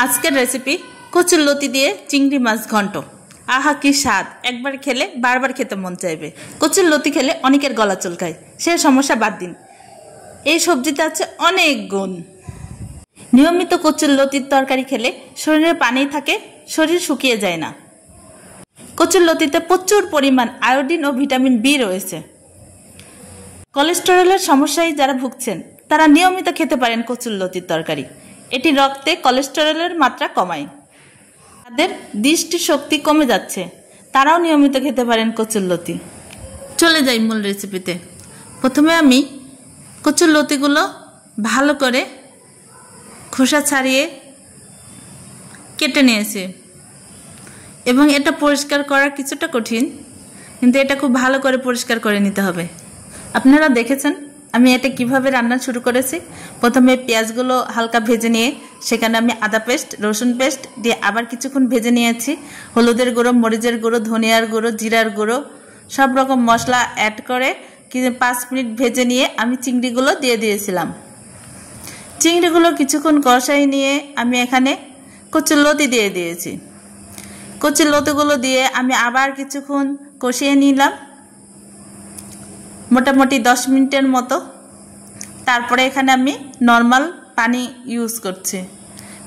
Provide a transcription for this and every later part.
আজকের রেসিপি কচুরলতি দিয়ে চিংড়ি মাছ ঘন্ট। আহা কি স্বাদ! একবার খেলে বারবার খেতে মন চাইবে। কচুরলতি খেলে অনেকের গলা চুলকায়, সে সমস্যা বাদ দিন। এই সবজিতে আছে অনেক গুণ। নিয়মিত কচুরলতির তরকারি খেলে শরীরে পানি থাকে, শরীর শুকিয়ে যায় না। কচুরলতিতে প্রচুর পরিমাণ আয়োডিন ও ভিটামিন বি রয়েছে। কোলেস্টেরলের সমস্যায় যারা ভুগছেন তারা নিয়মিত খেতে পারেন কচুরলতির তরকারি। এটি রক্তে কোলেস্টেরলের মাত্রা কমায়। তাদের দৃষ্টি শক্তি কমে যাচ্ছে, তারাও নিয়মিত খেতে পারেন কচুরলতি। চলে যাই মূল রেসিপিতে। প্রথমে আমি কচুরলতিগুলো ভালো করে খোসা ছাড়িয়ে কেটে নিয়েছি, এবং এটা পরিষ্কার করা কিছুটা কঠিন, কিন্তু এটা খুব ভালো করে পরিষ্কার করে নিতে হবে। আপনারা দেখেছেন আমি এটা কিভাবে রান্না শুরু করেছি। প্রথমে পেঁয়াজগুলো হালকা ভেজে নিয়ে সেখানে আমি আদা পেস্ট, রসুন পেস্ট দিয়ে আবার কিছুক্ষণ ভেজে নিয়েছি। হলুদের গুঁড়ো, মরিচের গুঁড়ো, ধনিয়ার গুঁড়ো, জিরার গুঁড়ো, সব রকম মশলা অ্যাড করে 5 মিনিট ভেজে নিয়ে আমি চিংড়িগুলো দিয়ে দিয়েছিলাম। চিংড়িগুলো কিছুক্ষণ কষাই নিয়ে আমি এখানে কচুরলতি দিয়ে দিয়েছি। কচুরলতিগুলো দিয়ে আমি আবার কিছুক্ষণ কষিয়ে নিলাম, মোটামুটি 10 মিনিটের মতো। তারপরে এখানে আমি নর্মাল পানি ইউজ করছি।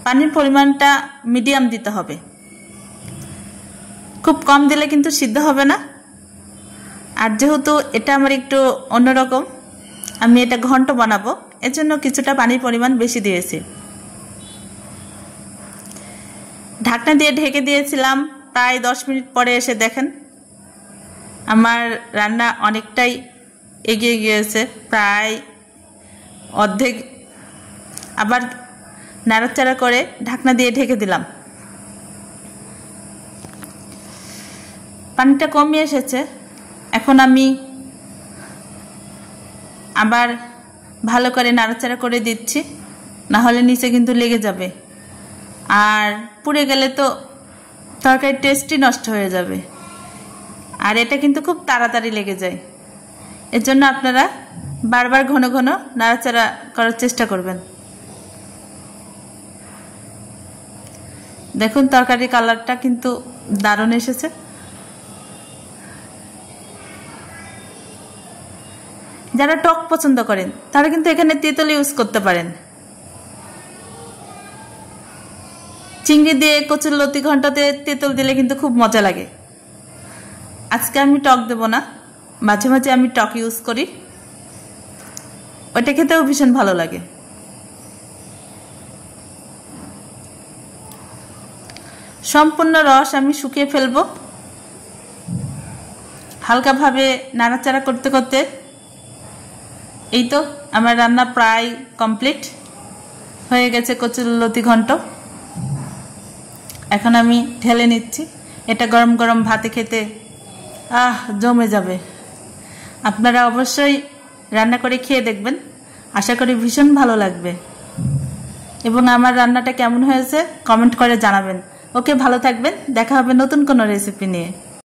পানির পরিমাণটা মিডিয়াম দিতে হবে, খুব কম দিলে কিন্তু সিদ্ধ হবে না। আর যেহেতু এটা আমার একটু অন্যরকম, আমি এটা ঘন্ট বানাবো, এজন্য কিছুটা পানির পরিমাণ বেশি দিয়েছি। ঢাকনা দিয়ে ঢেকে দিয়েছিলাম। প্রায় 10 মিনিট পরে এসে দেখেন আমার রান্না অনেকটাই এগিয়ে গিয়েছে, প্রায় অর্ধেক। আবার নাড়াচাড়া করে ঢাকনা দিয়ে ঢেকে দিলাম। পানিটা কমে এসেছে। এখন আমি আবার ভালো করে নাড়াচাড়া করে দিচ্ছি, না হলে নিচে কিন্তু লেগে যাবে, আর পুড়ে গেলে তো তরকারির টেস্টই নষ্ট হয়ে যাবে। আর এটা কিন্তু খুব তাড়াতাড়ি লেগে যায়, এর জন্য আপনারা বারবার ঘন ঘন নাড়াচাড়া করার চেষ্টা করবেন। দেখুন তরকারির কালারটা কিন্তু দারুণ এসেছে। যারা টক পছন্দ করেন তারা কিন্তু এখানে তেঁতুল ইউজ করতে পারেন। চিংড়ি দিয়ে কচুরলতি ঘন্টতে তেঁতুল দিলে কিন্তু খুব মজা লাগে। আজকে আমি টক দেব না, মাঝে মাঝে আমি টক ইউজ করি, ওটা খেতেও ভীষণ ভালো লাগে। সম্পূর্ণ রস আমি শুকিয়ে ফেলবো হালকাভাবে নাড়াচাড়া করতে করতে। এই তো আমার রান্না প্রায় কমপ্লিট হয়ে গেছে কচুরলতি ঘন্ট। এখন আমি ঢেলে নিচ্ছি। এটা গরম গরম ভাতে খেতে জমে যাবে। আপনারা অবশ্যই রান্না করে খেয়ে দেখবেন, আশা করি ভীষণ ভালো লাগবে। এবং আমার রান্নাটা কেমন হয়েছে কমেন্ট করে জানাবেন। ওকে, ভালো থাকবেন, দেখা হবে নতুন কোনো রেসিপি নিয়ে।